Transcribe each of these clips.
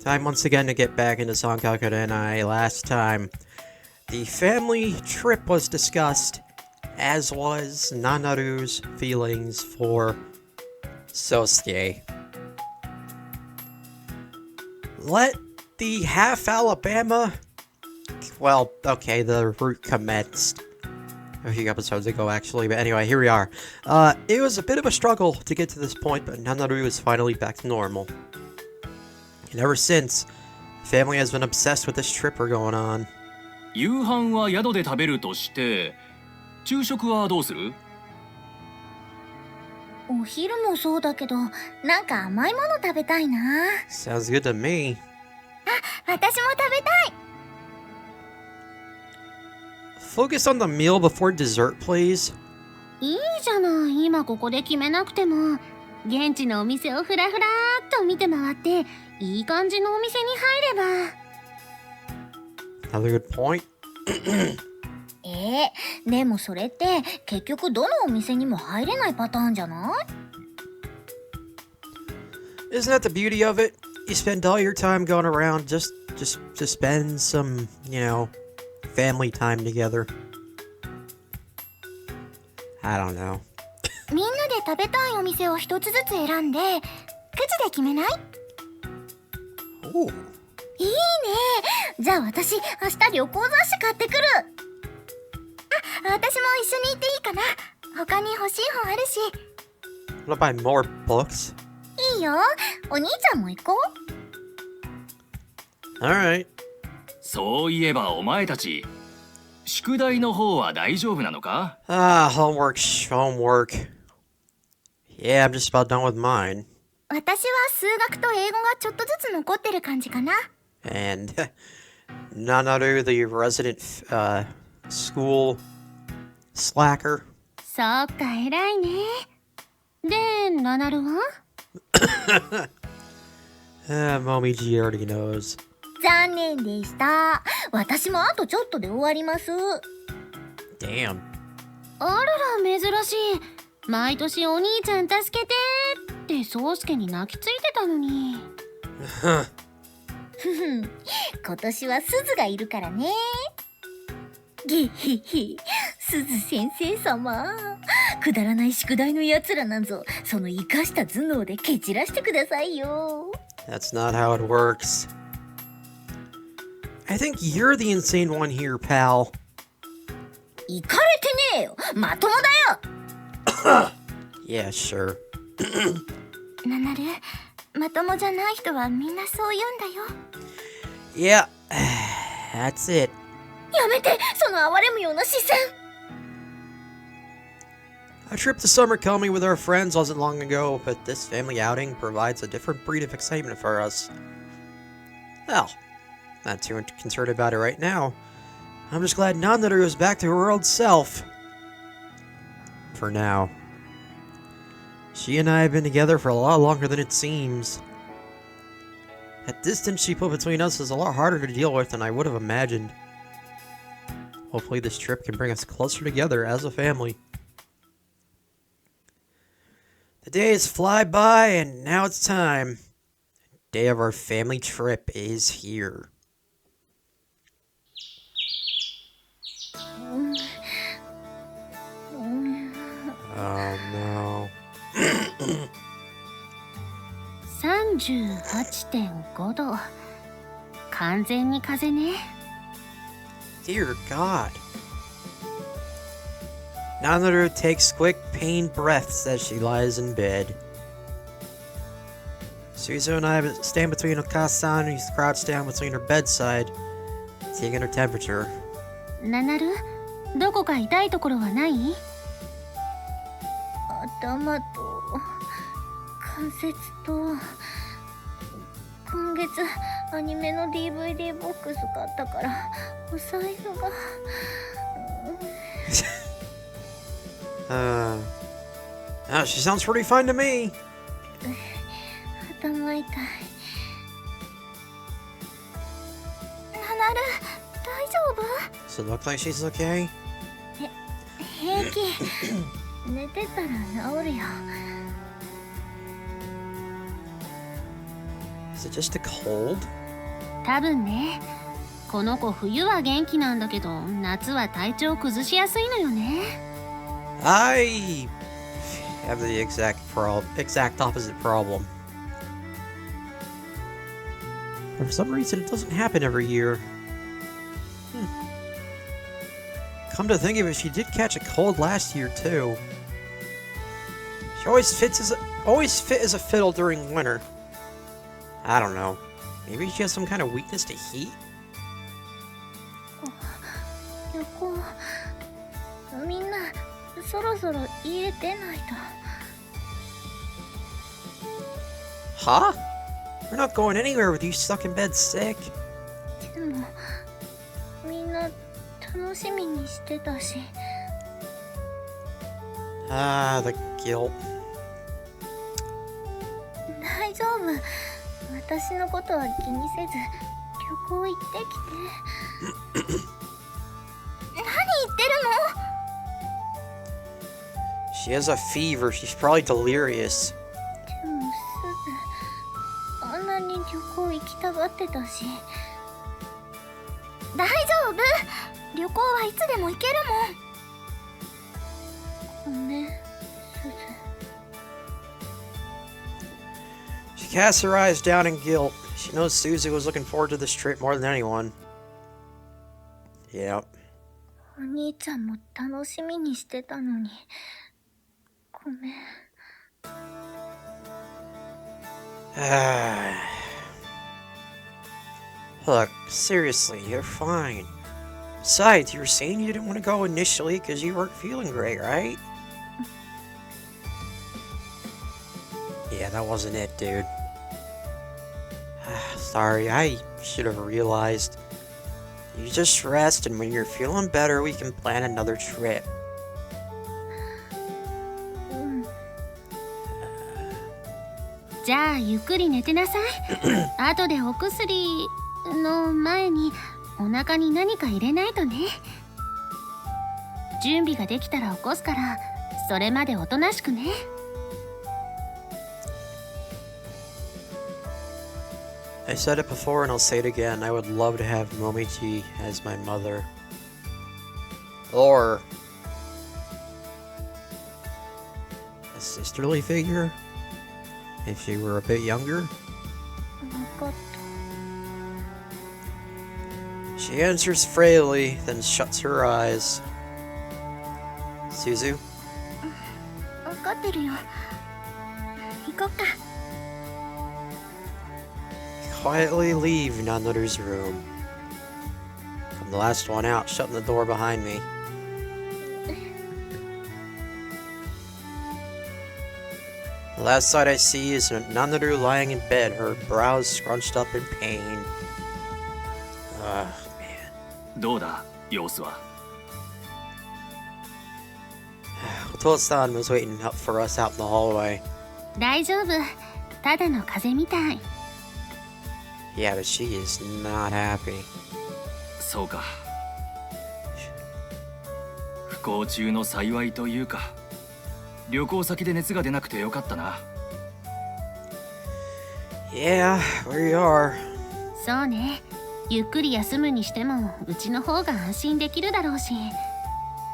Time once again to get back into Sankaku Renai. Last time, the family trip was discussed, as was Nanaru's feelings for Sosuke. Let the half Alabama... Well, okay, the route commenced a few episodes ago, actually, but anyway, here we are. It was a bit of a struggle to get to this point, but Nanaru is finally back to normal. And ever since, the family has been obsessed with this trip we're going on. 夕飯は宿で食べるとして、昼食はどうする？お昼もそうだけど、なんか甘いもの食べたいな。Sounds good to me. あ、私も食べたい。Focus on the meal before dessert, please. いいじゃない、今ここで決めなくても。現地のお店をふらふらーっと見て回って、いい感じのお店に入れば。Another good point. でもそれって結局どのお店にも入れないパターンじゃない？ Isn't that the beauty of it? You spend all your time going around just to spend some, family time together. I don't know. みんなで食べたいお店を一つずつ選んで、くじで決めない？ Ooh. いいね。じゃあ私、明日旅行雑誌買ってくる。あ、私も一緒に行っていいかな。他に欲しい本あるし。Wanna buy more books? いいよ。お兄ちゃんも行こう。Alright. そういえばお前たち、宿題の方は大丈夫なのか？ Homework. Yeah, I'm just about done with mine. 私は数学と英語がちょっとずつ残ってる感じかな。And Nanaru, the resident school slacker. そっか、偉いね。で、ナナルはMomiji already knows. 残念でした。私もあとちょっとで終わります。Damn. あらら、珍しい。毎年お兄ちゃん助けてって宗介に泣きついてたのに。今年は鈴がいるからね。ゲヘヘ、鈴先生様。くだらない宿題のやつらなんぞ、その生かした頭脳で蹴散らしてくださいよ。 That's not how it works. I think you're the insane one here, pal. イカれてねえよ。まともだよ。Yeah, sure. ナナル、まともじゃない人はみんなそう言うんだよ。Yeah, that's it. やめて、その哀れむような視線。A trip to summer coming with our friends wasn't long ago, but this family outing provides a different breed of excitement for us. Well, not too concerned about it right now. I'm just glad Nanaru is back to her old self. For now. She and I have been together for a lot longer than it seems. That distance she put between us is a lot harder to deal with than I would have imagined. Hopefully this trip can bring us closer together as a family. The days fly by, and now it's time. The day of our family trip is here. Oh no. 38.5 度。完全に風ね。Dear God. Nanaru takes quick, pained breaths as she lies in bed. Suzu and I stand between Okasa-san, who's crouched down between her bedside, taking her temperature. ナナル、どこか痛いところはない？頭と関節と。今月アニメの DVD ボックス買ったからお財布が。Oh, she sounds pretty fine to me. 頭痛い。ナナル、大丈夫？ Does it look like she's okay? 平気。寝てたら治るよ。Is it just a cold? 多分ね。この子冬は元気なんだけど、夏は体調崩しやすいのよね。I have the exact opposite problem. For some reason, it doesn't happen every year. Come to think of it, she did catch a cold last year too. She always fit as a fiddle during winter. I don't know. Maybe she has some kind of weakness to heat? 旅行、みんなそろそろ家出ないと。Huh? We're not going anywhere with you stuck in bed sick. でもみんな楽しみにしてたし。Ah, the guilt. 大丈夫。私のことは気にせず旅行行ってきて。何言ってるの？ She has a fever. She's probably delirious. でもすぐあんなに旅行行きたがってたし。大丈夫。旅行はいつでも行けるもん。ごめん、すず。She casts her eyes down in guilt. She knows Suzu was looking forward to this trip more than anyone. Yep. お兄ちゃんも楽しみにしてたのに。ごめん。Look, seriously, you're fine. Besides, you were saying you didn't want to go initially because you weren't feeling great, right? Yeah, that wasn't it, dude. Sorry, I should have realized. You just rest, and when you're feeling better, we can plan another trip. じゃあゆっくり寝てなさい。後でお薬の前にお腹に何か入れないとね。準備ができたら起こすから、それまでおとなしくね。I said it before and I'll say it again. I would love to have Momiji as my mother. Or a sisterly figure, if she were a bit younger. 分かった。 She answers frailly, then shuts her eyes. Suzu? 分かってるよ。行こっか。 Quietly leave Nanaru's room. I'm the last one out, shutting the door behind me. The last sight I see is Nanaru lying in bed, her brows scrunched up in pain. Man. どうだ様子は。Oto-san was waiting up for us out in the hallway. 大丈夫。ただの風邪みたい。 Yeah, but she is not happy. そうか。不幸中の幸いというか、旅行先で熱が出なくてよかったな。Yeah, where you are. そうね。ゆっくり休むにしてもうちの方が安心できるだろうし。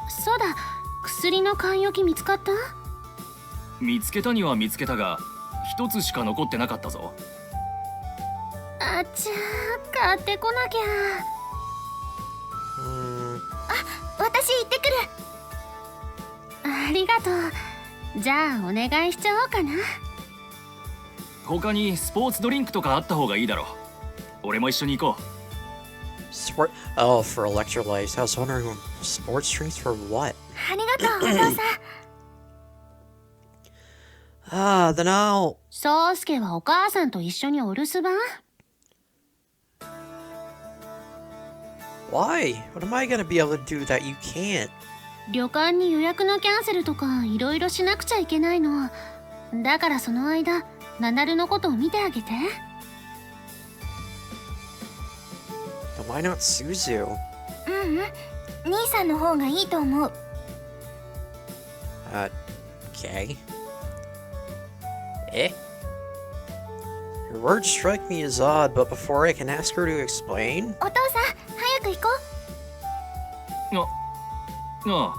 そうだ、薬の買い置き見つかった？見つけたには見つけたが、一つしか残ってなかったぞ。あっちゃー、買ってこなきゃ。あ、私行ってくる。ありがとう。じゃあお願いしちゃおうかな。他にスポーツドリンクとかあった方がいいだろう。俺も一緒に行こう。Oh, for electrolytes. I was wondering, sports drinks for what? ありがとう、お父さん。Then I'll... 宗介はお母さんと一緒にお留守番？ Why? What am I gonna be able to do that you can't? 旅館に予約のキャンセルとかいろいろしなくちゃいけないの。だからその間、ナナルのことを見てあげて。Then why not Suzu? 兄さんの方がいいと思う。Okay. Eh? You're words strike me as odd, but before I can ask her to explain... お父さん、早く行こあ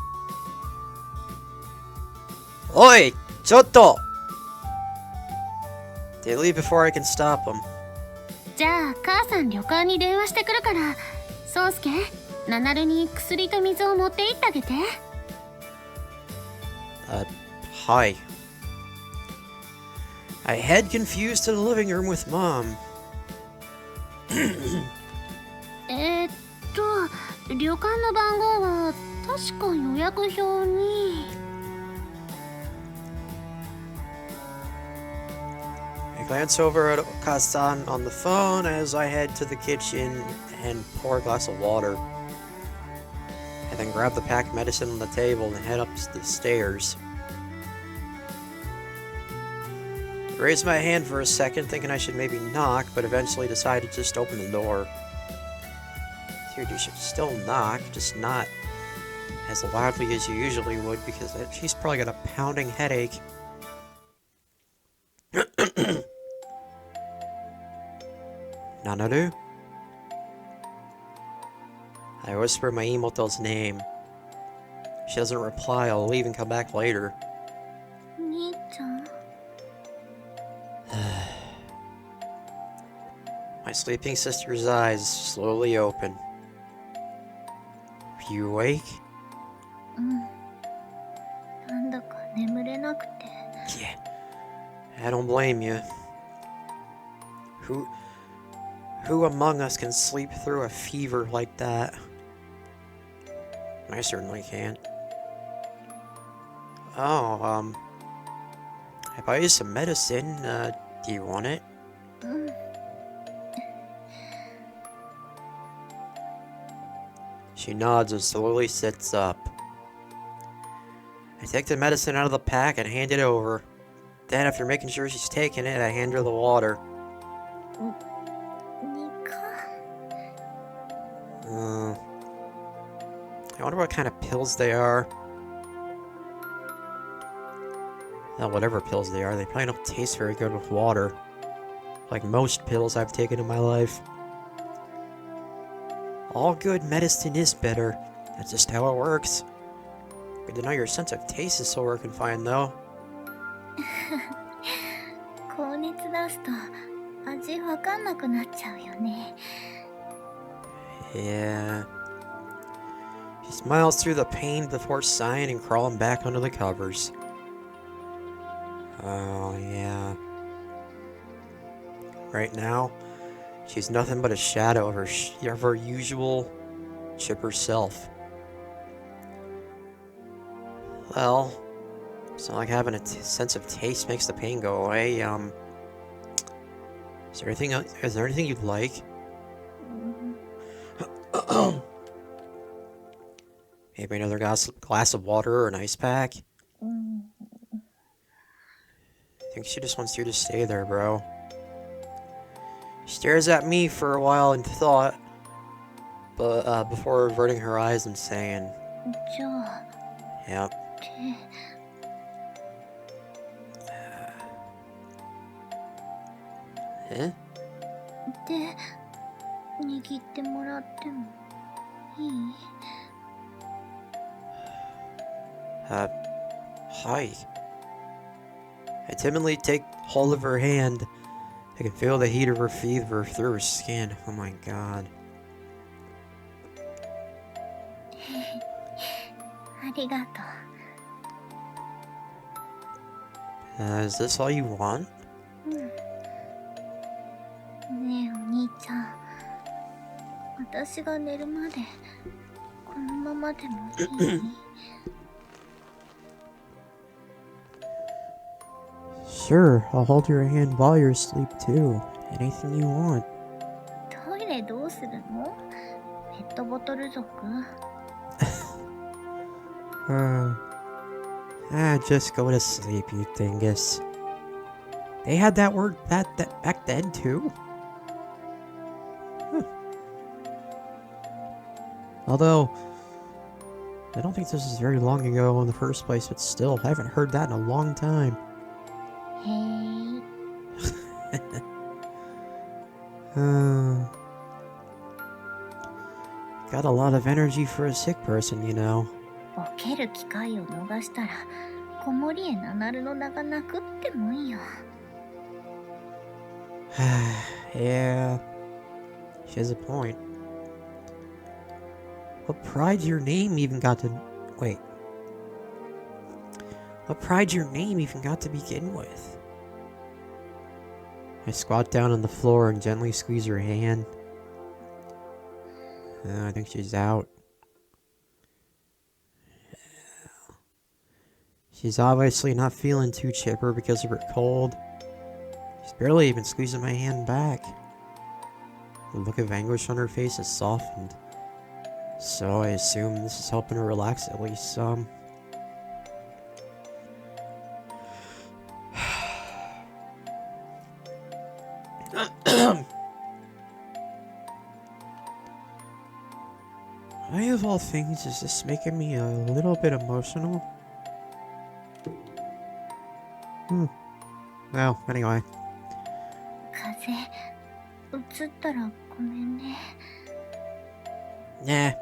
あ Oi! Chotto! They leave before I can stop them. う。じゃあ母さん旅館に電話してくるから、宗介、ナナルに薬と水を持って行ってあげて。Hi. I head confused to the living room with Mom. 旅館の番号は確か予約表に。I glance over at Okasan on the phone as I head to the kitchen and pour a glass of water. I then grab the packed medicine on the table and head up the stairs. I raise my hand for a second, thinking I should maybe knock, but eventually decide to just open the door. Dude, you should still knock, just not as loudly as you usually would, because she's probably got a pounding headache. Nanaru? I whisper my Imoto's name. She doesn't reply, I'll leave and come back later. 兄ちゃん。My sleeping sister's eyes slowly open. Are you awake? うん。なんだか眠れなくて。Yeah. I don't blame you. Who among us can sleep through a fever like that? I certainly can't. Oh, I bought you some medicine. Do you want it? うん。She nods and slowly sits up. I take the medicine out of the pack and hand it over. Then, after making sure she's taken it, I hand her the water. ニカ。I wonder what kind of pills they are. Well, whatever pills they are, they probably don't taste very good with water. Like most pills I've taken in my life. All good medicine is bitter. That's just how it works. Good to know your sense of taste is so working fine, though. 高熱出すと味わかんなくなっちゃうよね。Yeah. She smiles through the pain before sighing and crawling back under the covers. Oh, yeah. Right now, she's nothing but a shadow of her usual chipper self. Well, it's not like having a sense of taste makes the pain go away. Is there anything you'd like? Maybe another glass of water or an ice pack? I think she just wants you to stay there, bro. She stares at me for a while in thought, but before averting her eyes and saying, じゃあ。 Yep. え? で、握ってもらってもいい？ Hi. I timidly take hold of her hand. I can feel the heat of her fever through her skin. Oh my god. ありがとう。 Is this all you want? うん。ねえお兄ちゃん、私が寝るまでこのままでもいい？ Sure, I'll hold your hand while you're asleep too. Anything you want. トイレどうするの？ペットボトル族？ Just go to sleep, you dingus. They had that word that back then too? Huh. Although, I don't think this was very long ago in the first place, but still, I haven't heard that in a long time. へえ。Got a lot of energy for a sick person, you know. 起きる機会を逃したら、子守へナナルの名がなくってもいいよ。Yeah, she has a point. What pride your name even got to... Wait. What pride your name even got to begin with? I squat down on the floor and gently squeeze her hand. I think she's out. She's obviously not feeling too chipper because of her cold. She's barely even squeezing my hand back. The look of anguish on her face has softened. So I assume this is helping her relax at least some. Why of all things is this making me a little bit emotional? Well, anyway. 風邪うつったらごめんね。 Nah.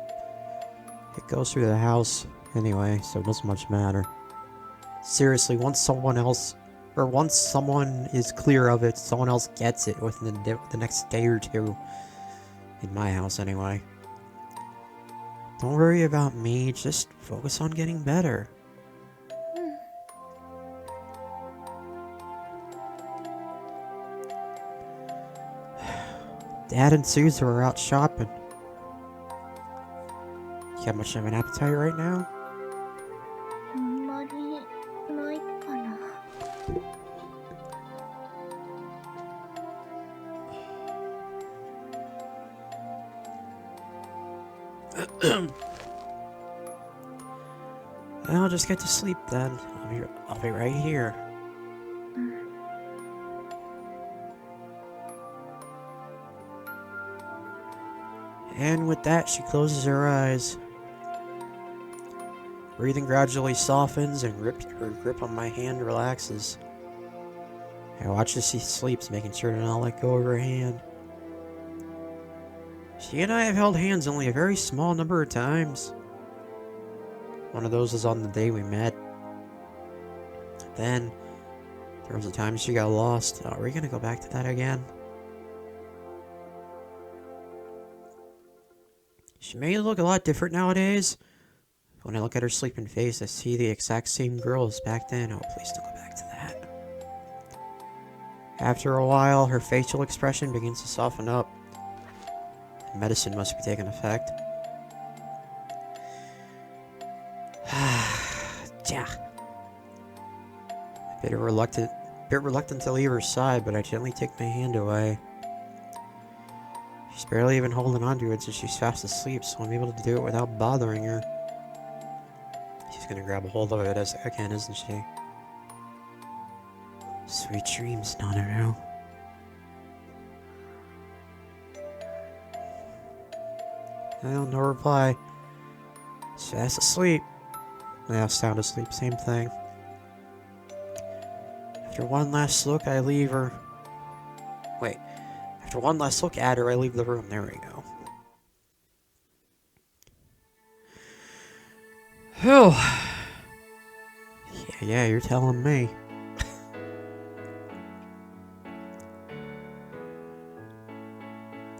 It goes through the house anyway, so it doesn't much matter. Seriously, once someone is clear of it, someone else gets it within the next day or two. In my house, anyway. Don't worry about me, just focus on getting better. Dad and Susan are out shopping. You have much of an appetite right now? あんまりないかな。 I'll just get to sleep then. I'll be right here. And with that, she closes her eyes. Breathing gradually softens and her grip on my hand relaxes. I watch as she sleeps, making sure to not let go of her hand. She and I have held hands only a very small number of times. One of those was on the day we met. Then, there was a time she got lost. Are we gonna go back to that again? She may look a lot different nowadays. When I look at her sleeping face, I see the exact same girl as back then. Oh, please don't go back to that. After a while, her facial expression begins to soften up. Medicine must be taking effect. Yeah. A bit reluctant to leave her side, but I gently take my hand away. She's barely even holding onto it since she's fast asleep, so I'm able to do it without bothering her. She's gonna grab a hold of it again, isn't she? Sweet dreams, Nanaru. Well, no reply. She's fast asleep. Yeah, sound asleep, same thing. After one last look, I leave her. Wait. After one last look at her, I leave the room. There we go. Oh. Yeah, you're telling me.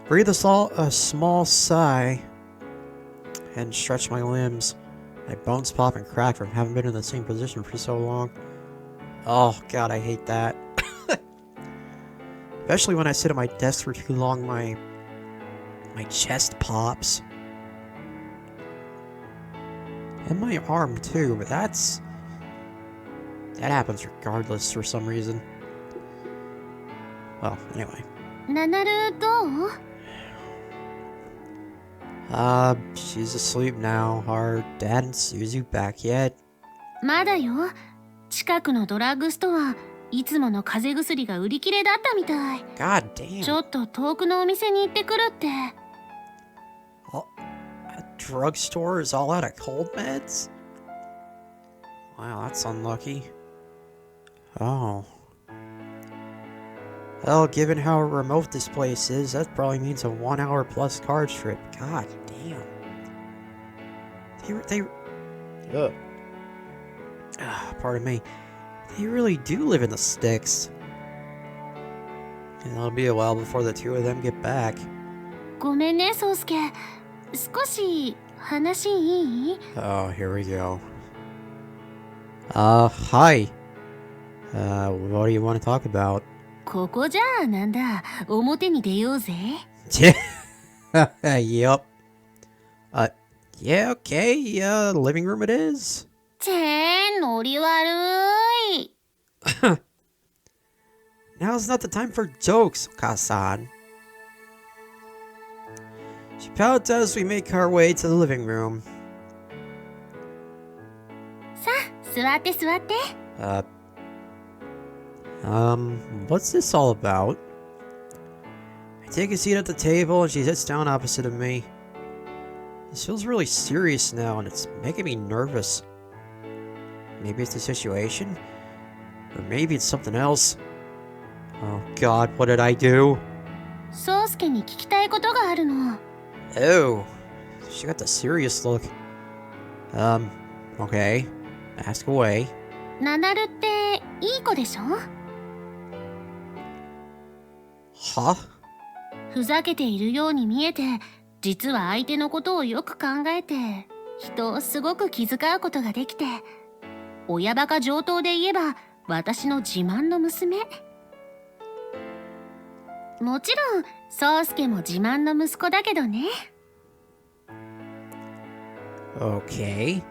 Breathe a small sigh and stretch my limbs. My bones pop and crack from having been in the same position for so long. Oh god, I hate that. Especially when I sit at my desk for too long, my chest pops. And my arm too, but that happens regardless for some reason. Well, anyway. ナナルどう？ She's asleep now. Are Dad and Suzu back yet? まだよ。近くのドラッグストア、いつもの風邪薬が売り切れだったみたい。 God damn. ちょっと遠くのお店に行ってくるって。 A drugstore is all out of cold meds? Wow, that's unlucky. Oh. Well, given how remote this place is, that probably means a 1 hour plus car trip. God damn. Ugh. Pardon me. They really do live in the sticks. And it'll be a while before the two of them get back. ごめんね、宗介。少し話いい？ Oh, here we go. Hi. What do you want to talk about? ここじゃあなんだ。表に出ようぜ。Yep. Yeah, okay. Living room it is. チェーン、ノリ悪い。Now's not the time for jokes, Okasan. She pouts as we make our way to the living room. さあ、座って座って。What's this all about? I take a seat at the table and she sits down opposite of me. This feels really serious now and it's making me nervous. Maybe it's the situation? Or maybe it's something else. Oh god, what did I do? 宗介に聞きたいことがあるの。Oh, she got the serious look. Okay. Ask away. ナナルっていい子でしょ？ Huh? ふざけているように見えて、実は相手のことをよく考えて、人をすごく気遣うことができて、親バカ上等で言えば私の自慢の娘。もちろん宗介も自慢の息子だけどね。 Okay.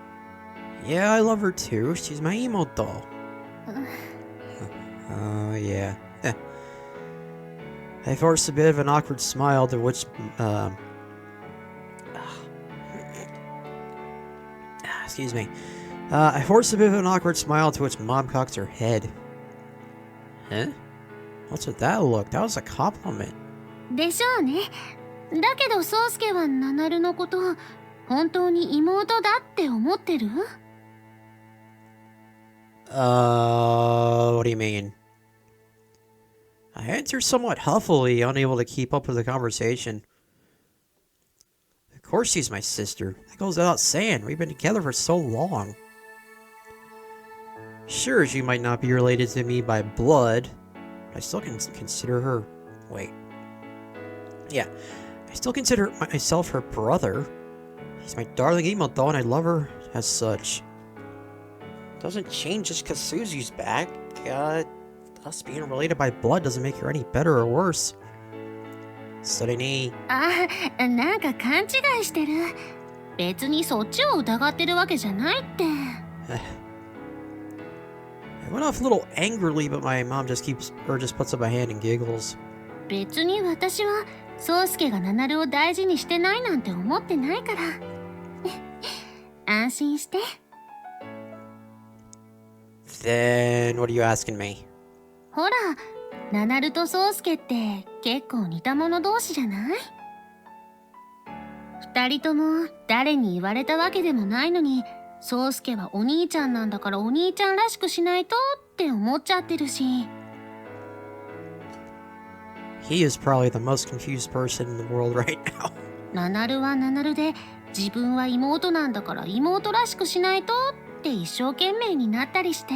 Yeah, I love her too. She's my emo doll. Yeah. I forced a bit of an awkward smile to which, excuse me. I forced a bit of an awkward smile to which Mom cocks her head. Huh? What's with that look? That was a compliment. でしょうね。だけど宗介はナナルのこと本当に妹だって思ってる？ What do you mean? I answered somewhat huffily, unable to keep up with the conversation. Of course she's my sister. That goes without saying. We've been together for so long. Sure, she might not be related to me by blood, but I still consider her... Wait. Yeah, I still consider myself her brother. She's my darling emo doll and I love her as such. Doesn't change just because Susie's back. Us being related by blood doesn't make her any better or worse. それに... あ、なんか勘違いしてる。別にそっちを疑ってるわけじゃないって。I went off a little angrily, but my mom just puts up a hand and giggles. 別に私は宗介がナナルを大事にしてないなんて思ってないから。安心して。Then what are you asking me? ほら、ナナルと宗介って結構似た者同士じゃない？二人とも誰に言われたわけでもないのに、宗介はお兄ちゃんなんだからお兄ちゃんらしくしないとって思っちゃってるし。He is probably the most confused person in the world right now. ナナルはナナルで自分は妹なんだから妹らしくしないとって一生懸命になったりして。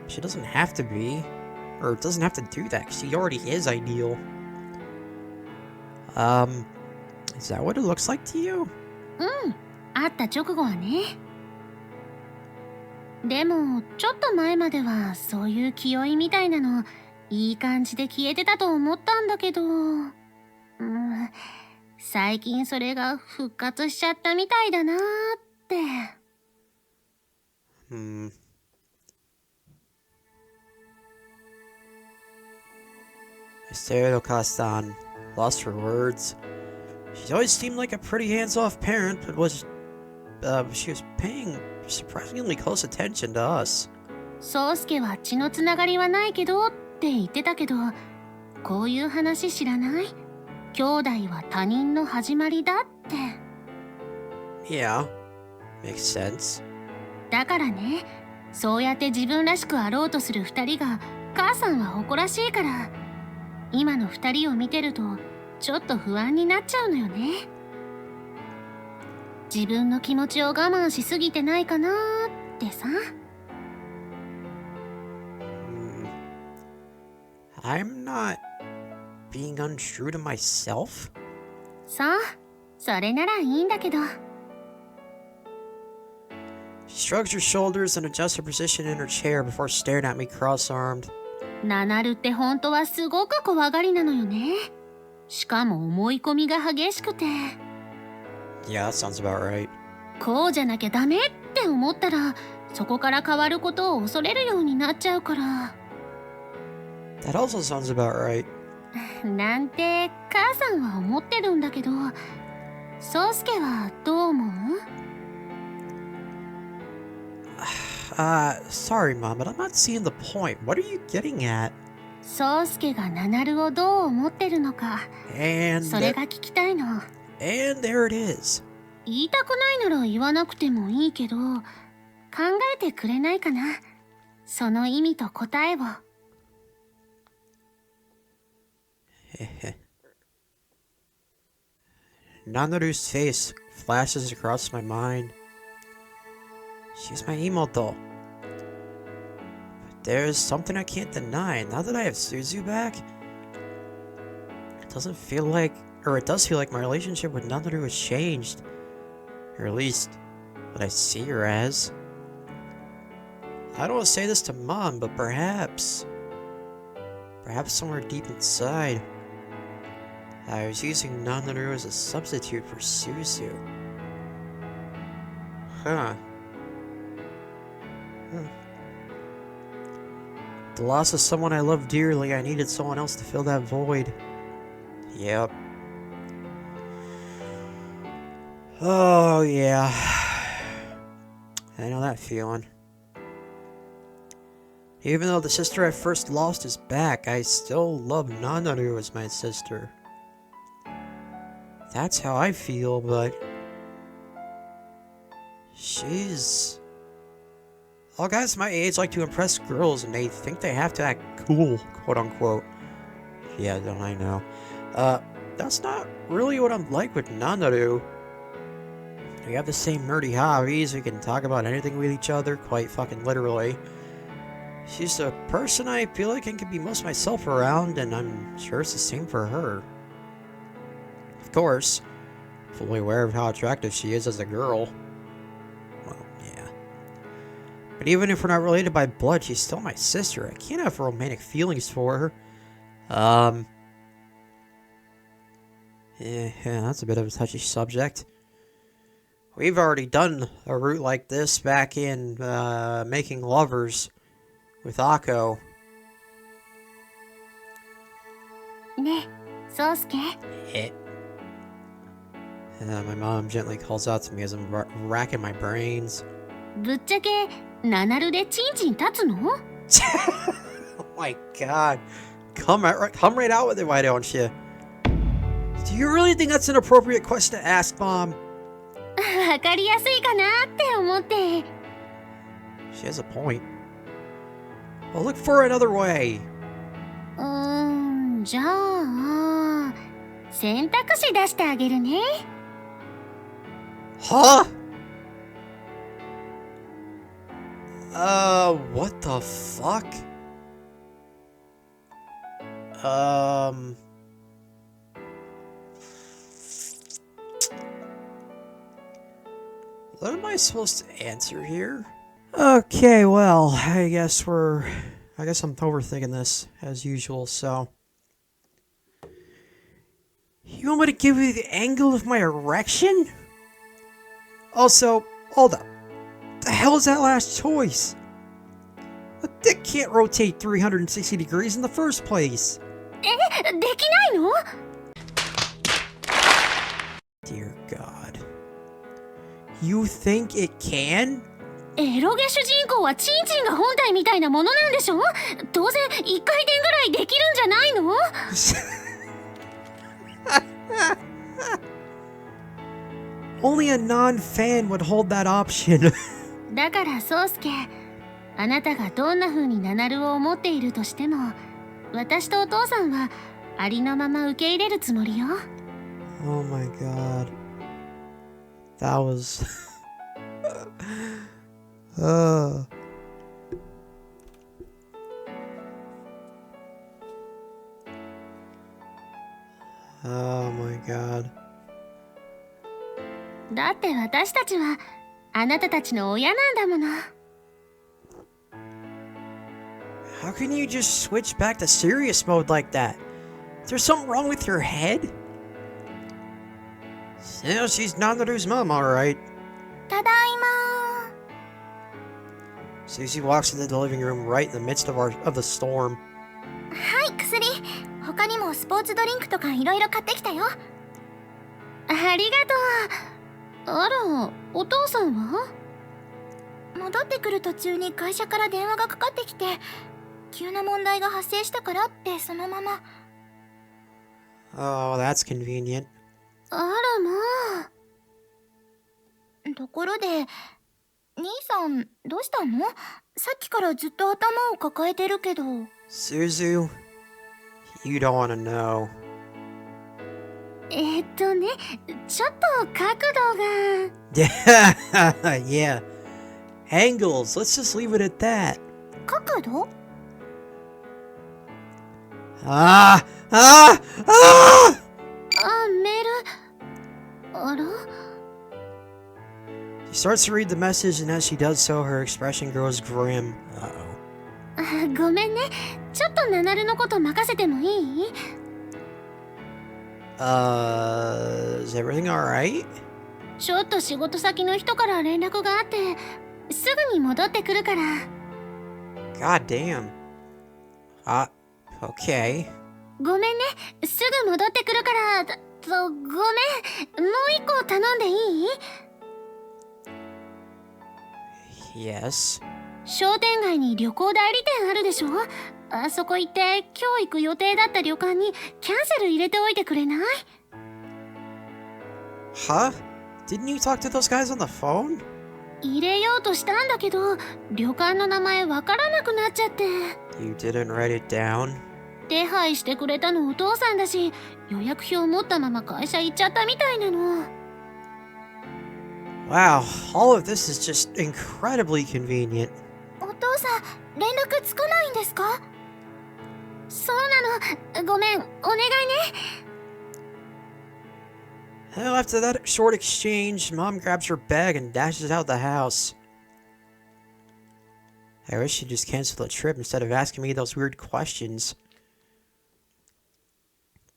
She doesn't have to be, or doesn't have to do that, 'cause she already is ideal. Is that what it looks like to you? うん、会った直後はね。でもちょっと前まではそういう気負いみたいなのいい感じで消えてたと思ったんだけど、最近それが復活しちゃったみたいだなーって。I stared at Okasan, lost for words. She always seemed like a pretty hands-off parent, but she was paying surprisingly close attention to us. 宗介は血のつながりはないけどって言ってたけど、こういう話知らない？兄弟は他人の始まりだって。Yeah, makes sense. だからね、そうやって自分らしくあろうとする二人が母さんは誇らしいから、今の2人を見てるとちょっと不安になっちゃうのよね。自分の気持ちを我慢しすぎてないかなってさ。I'm not being untrue to myself? そう、それならいいんだけど。She shrugs her shoulders and adjusts her position in her chair before staring at me cross-armed. ナナルって本当はすごく怖がりなのよね。しかも思い込みが激しくて。Yeah, that sounds about right. こうじゃなきゃダメって思ったら、そこから変わることを恐れるようになっちゃうから。That also sounds about right. なんて母さんは思ってるんだけど、宗介はどう思う？Sorry, Mom, but I'm not seeing the point. What are you getting at? 宗介がナナルをどう思ってるのか、それが聞きたいの。And there it is. 言いたくないなら言わなくてもいいけど、考えてくれないかな、その意味と答えを。Nanaru's face flashes across my mind. She's my imoto. But there's something I can't deny. Now that I have Suzu back, it does feel like my relationship with Nanaru has changed. Or at least, what I see her as. I don't want to say this to Mom, but perhaps somewhere deep inside, I was using Nanaru as a substitute for Suzu. Huh. The loss of someone I love dearly, I needed someone else to fill that void. Yep. Oh, yeah. I know that feeling. Even though the sister I first lost is back, I still love Nanaru as my sister. That's how I feel, but she's... All guys my age like to impress girls, and they think they have to act cool, quote-unquote. Yeah, don't I know. That's not really what I'm like with Nanaru. We have the same nerdy hobbies, we can talk about anything with each other, quite fucking literally. She's the person I feel like I can be most myself around, and I'm sure it's the same for her. Of course, fully aware of how attractive she is as a girl. Well, yeah. But even if we're not related by blood, she's still my sister. I can't have romantic feelings for her. Yeah, that's a bit of a touchy subject. We've already done a route like this back in Making Lovers with Akko. ねえ、宗介。My mom gently calls out to me as I'm racking my brains. ぶっちゃけナナルでチンチン立つの？ Oh my god. Come right out with it, why don't you? Do you really think that's an appropriate question to ask, Mom? わかりやすいかなって思って。She has a point. Well, look for another way. じゃあ選択肢出してあげるね。Huh? What the fuck? What am I supposed to answer here? Okay, well, I guess I'm overthinking this, as usual, so... You want me to give you the angle of my erection? Also, hold up. What the hell is that last choice? A dick can't rotate 360 degrees in the first place. できないの？ Dear God. You think it can? エロゲ主人公はチンチンが本体みたいなものなんでしょ？当然1回転ぐらいできるんじゃないの？Only a non-fan would hold that option. だから宗介、あなたがどんな風にナナルを思っているとしても、私とお父さんはありのまま受け入れるつもりよ。Oh my god. That was... Oh my god. だって私たちはあなたたちの親なんだもの。How can you just switch back to serious mode like that? Is there something wrong with your head? Yeah, she's Nanaru's mom, alright. ただいま。 Susie walks into the living room right in the midst of the storm. はい、薬。他にもスポーツドリンクとかいろいろ買ってきたよ。ありがとう。あら、お父さんは？戻ってくる途中に会社から電話がかかってきて、急な問題が発生したからってそのまま。Oh, that's convenient. あらまあ。ところで、兄さんどうしたの？さっきからずっと頭を抱えてるけど。Suzu, you don't want to know. ね、ちょっと角度が。Yeah. Angles, let's just leave it at that. 角度？あ、メール。あら？ She starts to read the message, and as she does so, her expression grows grim. Uh-oh. ごめんね。ちょっとナナルのこと任せてもいい？ Is everything alright? ちょっと仕事先の人から連絡があって、すぐに戻ってくるから。God damn. Okay. ごめんね。すぐ戻ってくるから。ごめん。もう一個頼んでいい？ Yes. 商店街に旅行代理店あるでしょ？あそこ行って今日行く予定だった旅館にキャンセル入れておいてくれない？ Huh? Didn't you talk to those guys on the phone? 入れようとしたんだけど、旅館の名前わからなくなっちゃって。You didn't write it down? 手配してくれたのお父さんだし、予約表持ったまま会社行っちゃったみたいなの。Wow, all of this is just incredibly convenient. お父さん、連絡つかないんですか？そうなの。ごめん、お願いね。Well, after that short exchange, Mom grabs her bag and dashes out the house. I wish she'd just cancel the trip instead of asking me those weird questions.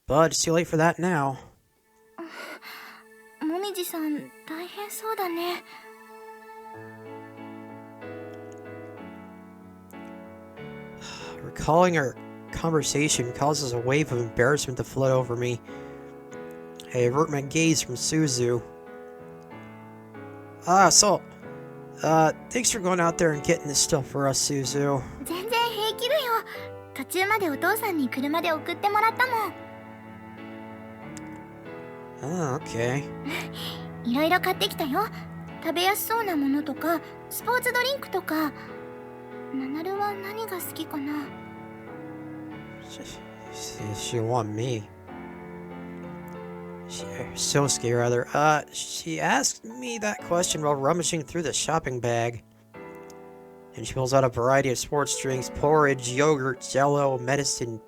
But it's too late for that now. もみじさん、大変そうだね。Recalling our conversation causes a wave of embarrassment to flood over me. I avert my gaze from Suzu. Thanks for going out there and getting this stuff for us, Suzu. 全然平気だよ。途中までお父さんに車で送ってもらったもん。Oh, okay. いろいろ買ってきたよ。食べやすそうなものとか、スポーツドリンクとか。ナナルは何が好きかな？ She want me. Sosuke, rather. She asked me that question while rummaging through the shopping bag. And she pulls out a variety of sports drinks, porridge, yogurt, jello, medicine.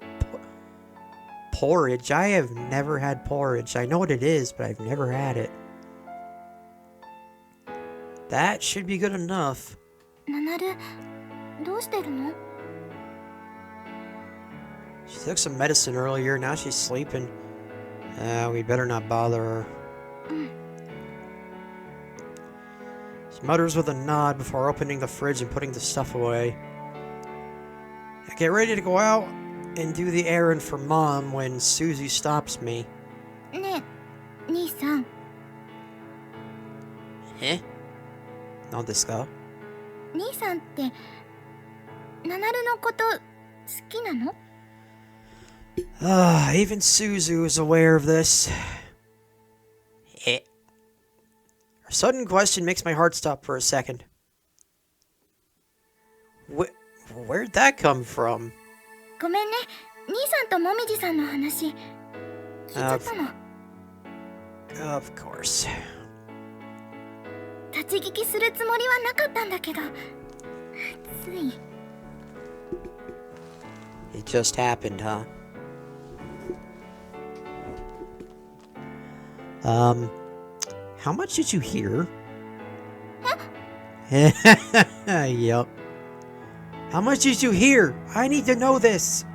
Porridge? I have never had porridge. I know what it is, but I've never had it. That should be good enough. ナナル、どうしてるの？ She took some medicine earlier, now she's sleeping. We better not bother her. She mutters with a nod before opening the fridge and putting the stuff away. I get ready to go out and do the errand for Mom when Susie stops me. ねえ、兄さん。Eh? 何ですか？兄さんって、ナナルのこと好きなの？ Even Suzu is aware of this. Eh. Her sudden question makes my heart stop for a second. Where'd that come from? ごめんね。兄さんともみじさんの話聞いちゃったの。 Of course. 立ち聞きするつもりはなかったんだけど、つい。 It just happened, huh? How much did you hear? Yup. How much did you hear? I need to know this.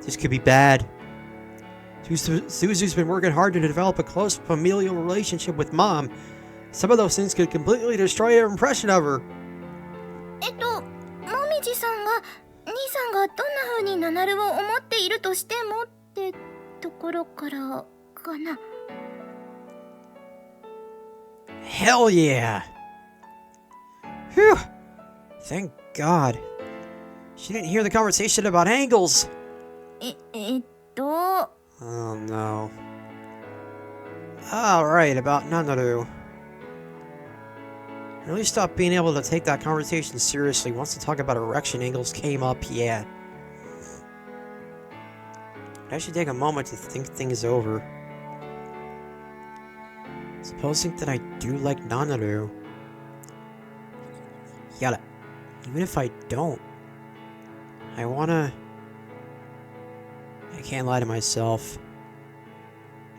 This could be bad. Suzu's been working hard to develop a close familial relationship with Mom. Some of those things could completely destroy her impression of her. もみじさんが兄さんがどんな風にナナルを思っているとしてもってところからかな。 Hell yeah! Phew! Thank God. She didn't hear the conversation about angles. Oh no. Alright, about Nanaru. I really stopped being able to take that conversation seriously once the talk about erection angles came up, yeah. I should take a moment to think things over. Supposing that I do like Nanaru. Yada. Even if I don't. I can't lie to myself.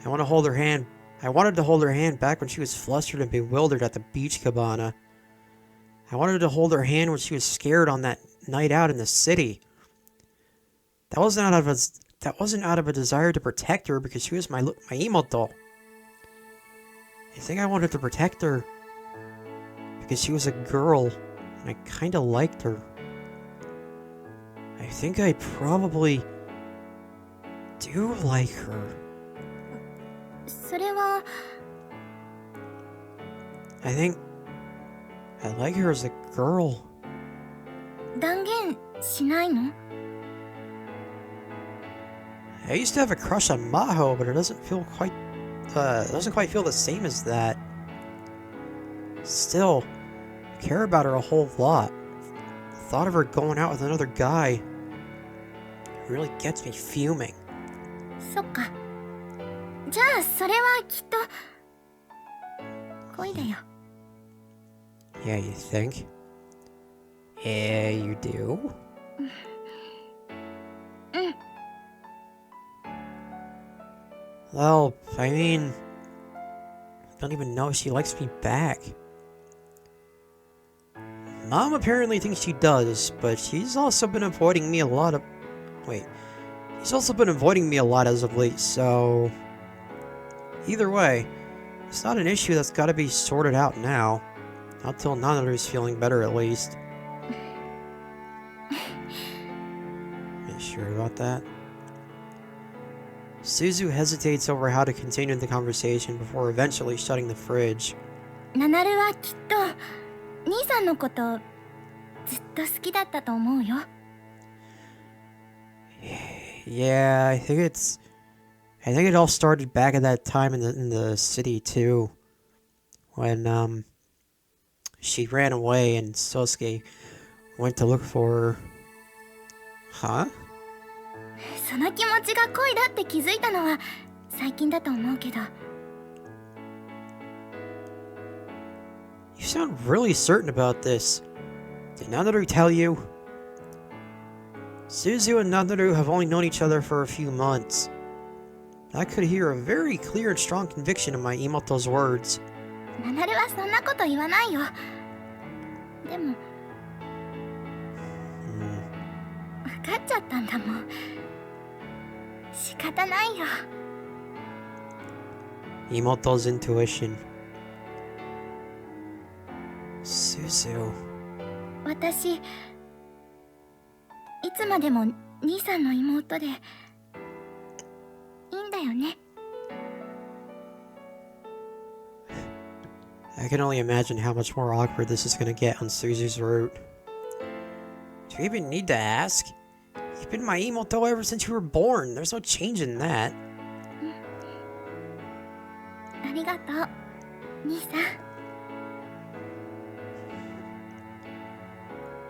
I want to hold her hand. I wanted to hold her hand back when she was flustered and bewildered at the beach cabana. I wanted to hold her hand when she was scared on that night out in the city. That wasn't out of a desire to protect her because she was my imoto. I think I wanted to protect her because she was a girl and I kinda liked her. I think I probably do like her. それは I think I like her as a girl. 断言しないの？ I used to have a crush on Maho, but it doesn't quite feel the same as that. Still, I care about her a whole lot. The thought of her going out with another guy really gets me fuming. そっか。じゃあそれはきっと恋だよ。 Yeah, you think? Yeah, you do? うん。 Well, I mean, I don't even know if she likes me back. Mom apparently thinks she does, but she's also been avoiding me a lot as of late, so... Either way, it's not an issue that's gotta be sorted out now. Not till Nanaru's feeling better, at least. Are you sure about that? Suzu hesitates over how to continue the conversation before eventually shutting the fridge. ナナルはきっと兄さんのことずっと好きだったと思うよ。 Yeah, I think it all started back at that time in the city too. When she ran away and Sosuke went to look for her. Huh? その気持ちが恋だって気づいたのは最近だと思うけど。 You sound really certain about this. Did Nanaru tell you? Suzu and Nanaru have only known each other for a few months. I could hear a very clear and strong conviction in my Imoto's words. ナナルはそんなこと言わないよ。でも分かっちゃったんだもん。仕方ないよ。 Imoto's intuition. Suzu. 私いつまでも兄さんの妹でいいんだよね。 I can only imagine how much more awkward this is gonna get on Suzu's route. Do you even need to ask? You've been my Imoto ever since you were born. There's no change in that. ありがとう、兄さ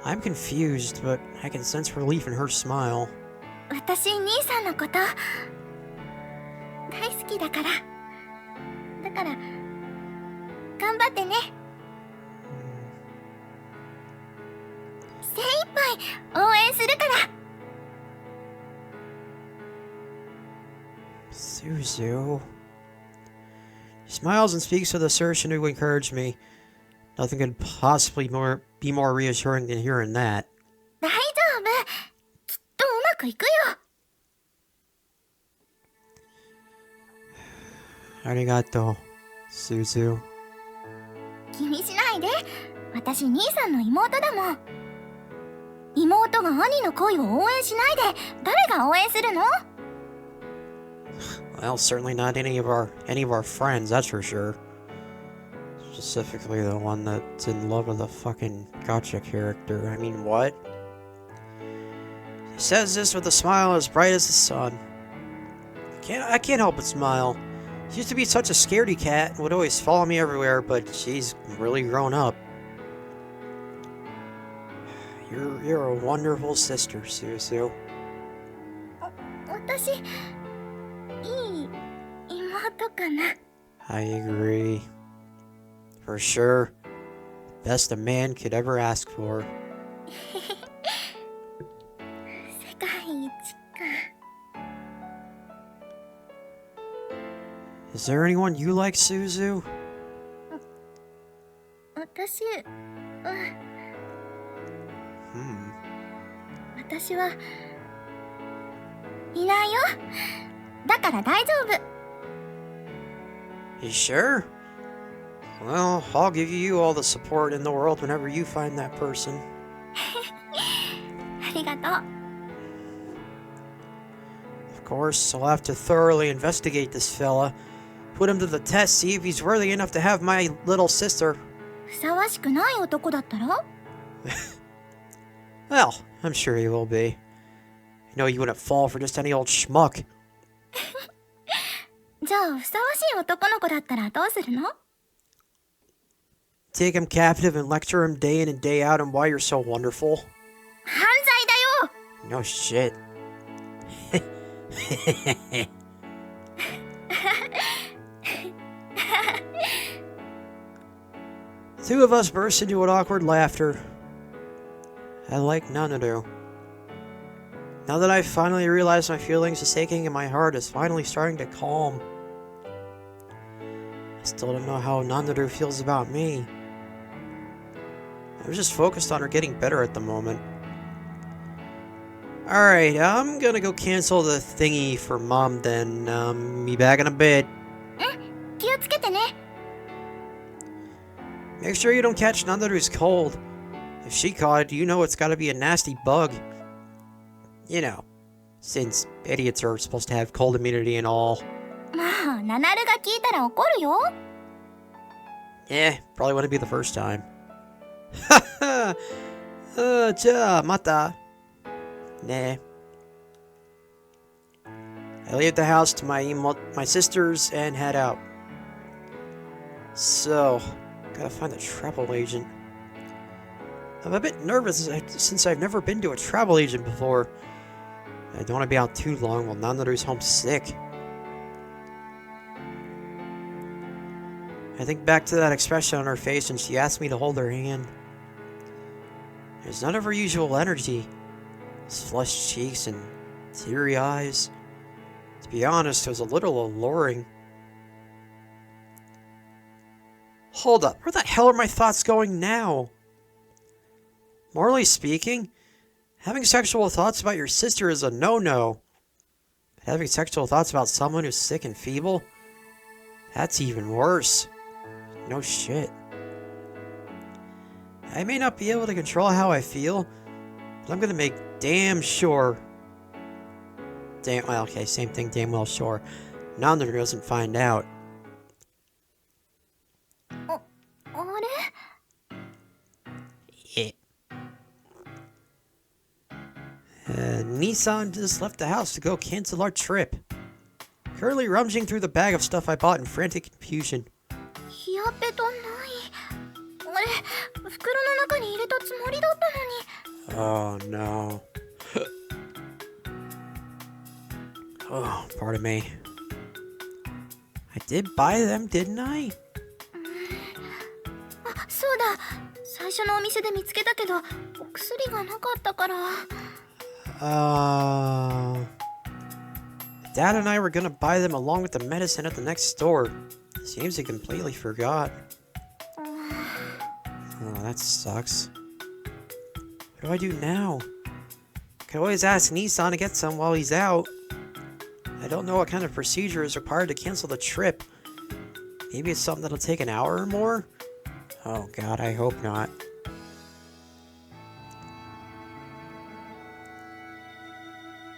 ん。I'm confused, but I can sense relief in her smile. 私兄さんのこと大好きだから。だから頑張ってね。精一杯応援するから。Suzu. She smiles and speaks with assertion to encourage me. Nothing could possibly be more reassuring than hearing that. 大丈夫。きっとうまくいくよ。Arigato, Suzu. 気にしないで。私兄さんの妹だもん。妹が兄の恋を応援しないで誰が応援するの？ Well, certainly not any of our friends, that's for sure. Specifically the one that's in love with the fucking gotcha character. I mean, what? He says this with a smile as bright as the sun. I can't help but smile. She used to be such a scaredy cat and would always follow me everywhere, but she's really grown up. You're a wonderful sister, Suzu. 私、いい妹かな。I agree. For sure. Best a man could ever ask for. 世界一か。Is there anyone you like, Suzu? 私は、私はいないよ。だから大丈夫。You sure? Well, I'll give you all the support in the world whenever you find that person. ありがとう。Of course, I'll have to thoroughly investigate this fella. Put him to the test, see if he's worthy enough to have my little sister. ふさわしくない男だったら？ Well, I'm sure he will be. I know you wouldn't fall for just any old schmuck. じゃあふさわしい男の子だったらどうするの？ Take him captive and lecture him day in and day out on why you're so wonderful. 犯罪だよ。 No shit. Two of us burst into an awkward laughter. I like Nanaru. Now that I've finally realized my feelings, the aching in my heart is finally starting to calm. I still don't know how Nanaru feels about me. I was just focused on her getting better at the moment. Alright, I'm gonna go cancel the thingy for Mom then. Be back in a bit. 気をつけてね。 Make sure you don't catch Nanaru's cold. If she caught it, you know it's gotta be a nasty bug. You know, since idiots are supposed to have cold immunity and all. まあ、ナナルが聞いたら怒るよ。 Eh, probably wouldn't be the first time. Haha! じゃあ、また. Nah. I leave the house to my sisters and head out. So, gotta find the travel agent. I'm a bit nervous since I've never been to a travel agent before. I don't want to be out too long while Nanaru's home sick. I think back to that expression on her face when she asked me to hold her hand. There's none of her usual energy. Those flushed cheeks and teary eyes. To be honest, it was a little alluring. Hold up, where the hell are my thoughts going now? Morally speaking, having sexual thoughts about your sister is a no-no. But having sexual thoughts about someone who's sick and feeble? That's even worse. No shit. I may not be able to control how I feel, but I'm gonna make damn sure... well, okay, same thing, damn well sure. Nanaru doesn't find out. あれ？ Yeah. Nissan just left the house to go cancel our trip. Currently rummaging through the bag of stuff I bought in frantic confusion. 日焼けとない。あれ、袋の中に入れたつもりだったのに。Oh no. Oh, pardon me. I did buy them, didn't I? あ、そうだ。最初のお店で見つけたけど、お薬がなかったから。Dad and I were gonna buy them along with the medicine at the next store. Seems he completely forgot. Oh, that sucks. What do I do now? I can always ask Nissan to get some while he's out. I don't know what kind of procedure is required to cancel the trip. Maybe it's something that'll take an hour or more? Oh god, I hope not.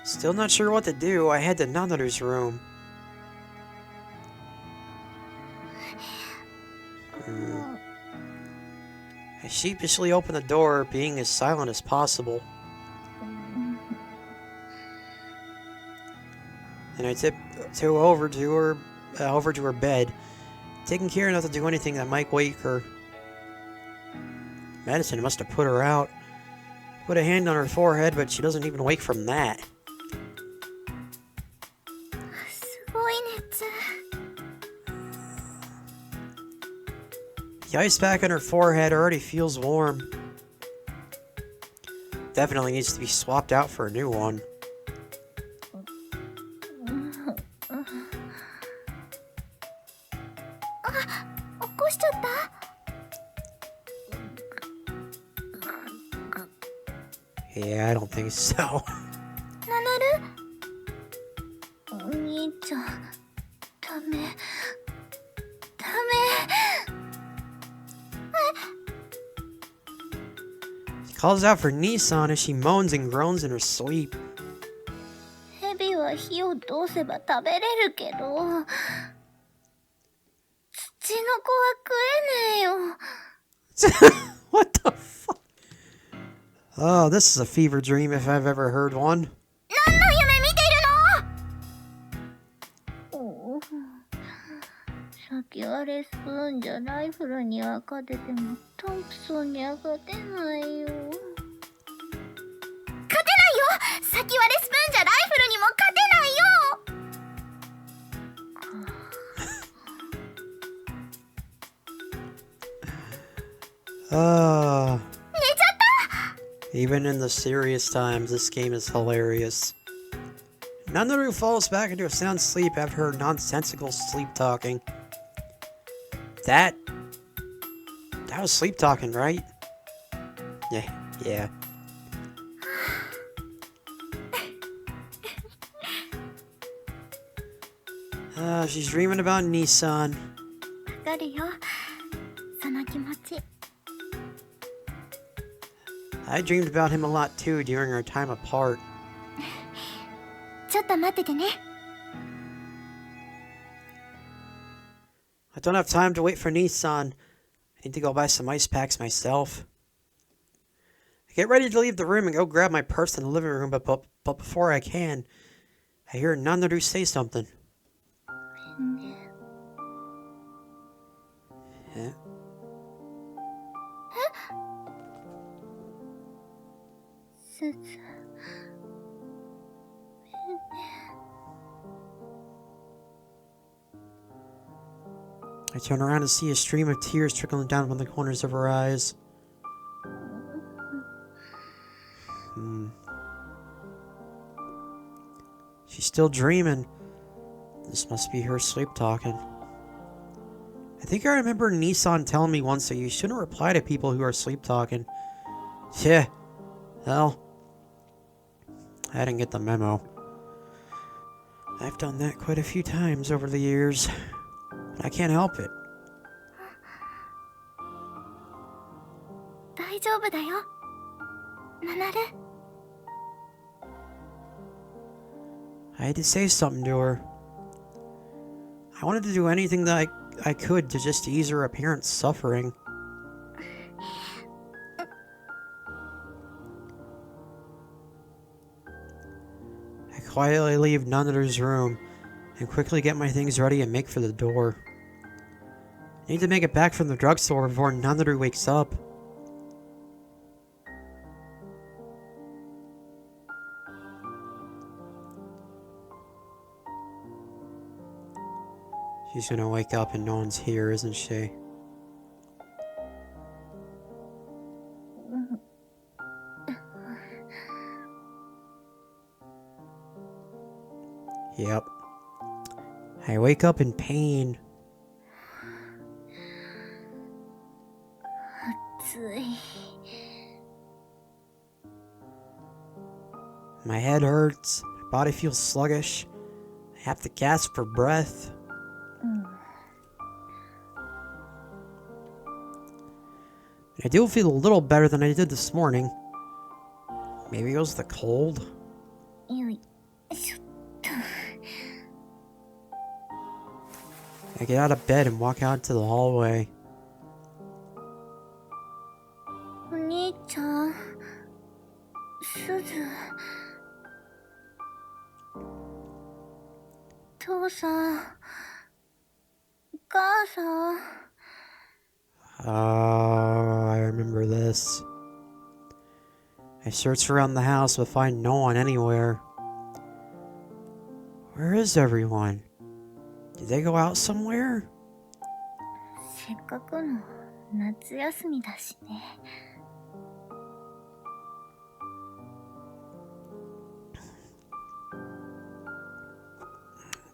Still not sure what to do. I head to Nanaru's room. I sheepishly open the door, being as silent as possible. And I tiptoe over to her bed, taking care not to do anything that might wake her. Medicine must have put her out. Put a hand on her forehead, but she doesn't even wake from that. すごい熱。 The ice pack on her forehead already feels warm. Definitely needs to be swapped out for a new one. 起こしちゃった？ Yeah, I don't think so. ナナル？お兄ちゃん、ダメ。ダメ。 She calls out for Nissan as she moans and groans in her sleep. ヘビは火を通せば食べれるけど、土の子は食えねえよ。 What the fuck? Oh, this is a fever dream if I've ever heard one. 何の夢見てるの？おう、さっきはレスプーンじゃライフルには勝ててもトンプソンには勝てないよ。勝てないよ！さっきはレスプーンじゃライフルにも勝てないよ！ Even in the serious times, this game is hilarious. Nanaru falls back into a sound sleep after her nonsensical sleep talking. That was sleep talking, right? Yeah. She's dreaming about Nissan. わかるよ、その気持ち。 I dreamed about him a lot too during our time apart. ちょっと待っててね。 I don't have time to wait for Nissan. I need to go buy some ice packs myself. I get ready to leave the room and go grab my purse in the living room, but before I can, I hear Nanaru say something. Yeah. I turn around and see a stream of tears trickling down from the corners of her eyes. She's still dreaming. This must be her sleep talking. I think I remember Nissan telling me once that you shouldn't reply to people who are sleep talking. Yeah. Well, I didn't get the memo. I've done that quite a few times over the years. I can't help it. 大丈夫だよ、ナナル。 I had to say something to her. I wanted to do anything that I could to just ease her apparent suffering. I quietly leave Nanaru's room and quickly get my things ready and make for the door. I need to make it back from the drugstore before Nanaru wakes up. She's gonna wake up and no one's here, isn't she? Yep. I wake up in pain. 暑い。 My head hurts. My body feels sluggish. I have to gasp for breath. うん。 I do feel a little better than I did this morning. Maybe it was the cold? よいしょっと。 I get out of bed and walk out to the hallway. お兄ちゃん。すず。父さん。お母さん。 Oh, I remember this. I search around the house but find no one anywhere. Where is everyone? Did they go out somewhere? せっかくの夏休みだしね。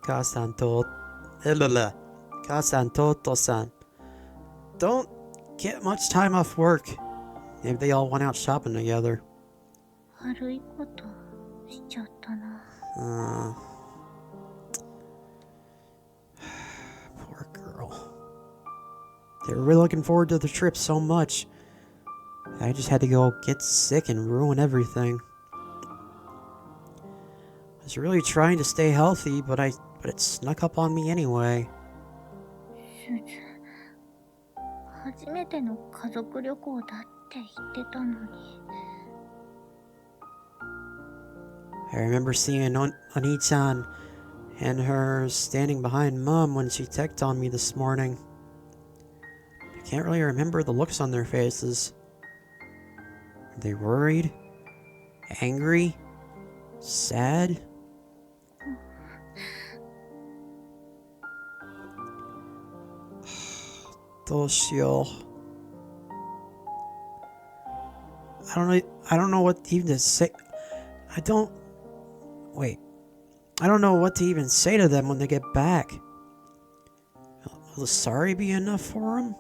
Kasan to... Kasan Toto-san. Don't get much time off work. Maybe they all went out shopping together. 悪いことしちゃったな。 Poor girl. They were really looking forward to the trip so much. I just had to go get sick and ruin everything. I was really trying to stay healthy, but it snuck up on me anyway. すず。初めての家族旅行だって言ってたのに。 I remember seeing Oni-chan and her standing behind Mom when she checked on me this morning. I can't really remember the looks on their faces. Were they worried? Angry? Sad? Doshio. I don't know what even to say. I don't know what to even say to them when they get back. Will the sorry be enough for them?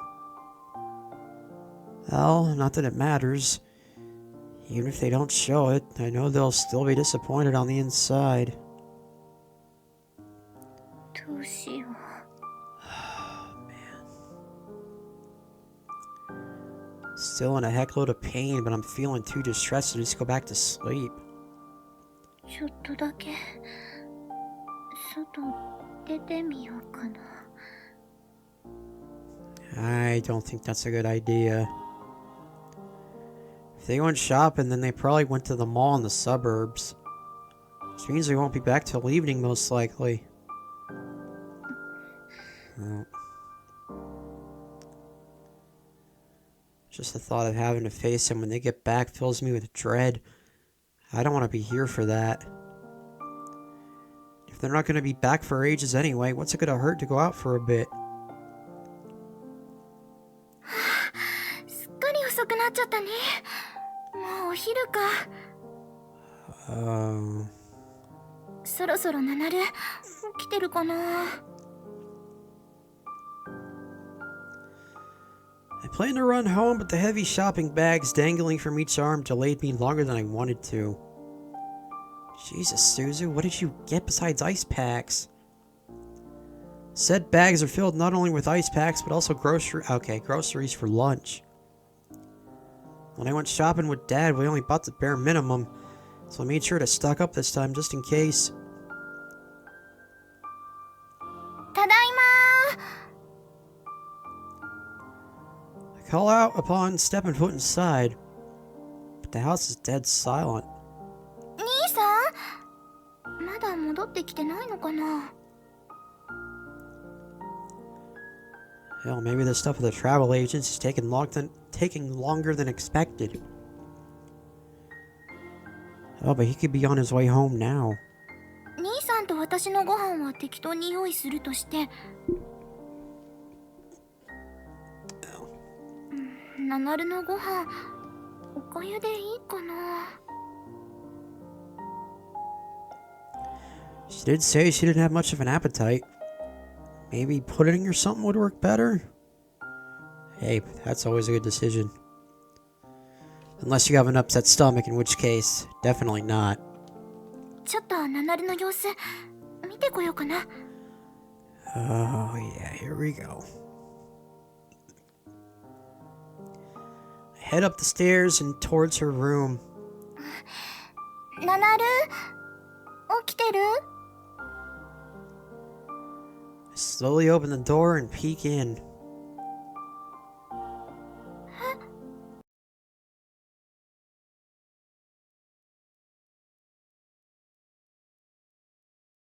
Well, not that it matters. Even if they don't show it, I know they'll still be disappointed on the inside. どうしよう。 Still in a heckload of pain, but I'm feeling too distressed to just go back to sleep. ちょっとだけ外出てみようかな。 I don't think that's a good idea. If they went shopping, then they probably went to the mall in the suburbs. Which means they won't be back till evening, most likely. Well, just the thought of having to face them when they get back fills me with dread. I don't want to be here for that. If they're not going to be back for ages anyway, what's it going to hurt to go out for a bit? すっかり遅くなっちゃったね。もうお昼か。そろそろナナル起きてるかな。 I planned to run home, but the heavy shopping bags dangling from each arm delayed me longer than I wanted to. Jesus, Suzu, what did you get besides ice packs? Said bags are filled not only with ice packs, but also groceries for lunch. When I went shopping with Dad, we only bought the bare minimum, so I made sure to stock up this time just in case. ただいまー。 I call out upon stepping foot inside, but the house is dead silent. 兄さん、まだ戻ってきてないのかな。 Hell, maybe the stuff with the travel agents is taking longer than expected. Oh, but he could be on his way home now. 兄さんと私のご飯は適当に用意するとして、ナナルのご飯おかゆでいいかな。 She did say she didn't have much of an appetite. Maybe pudding or something would work better? Hey, that's always a good decision. Unless you have an upset stomach, in which case, definitely not. ちょっとナナルの様子見てこようかな。 Oh, yeah, here we go. I head up the stairs and towards her room. ナナル起きてる？ I slowly open the door and peek in.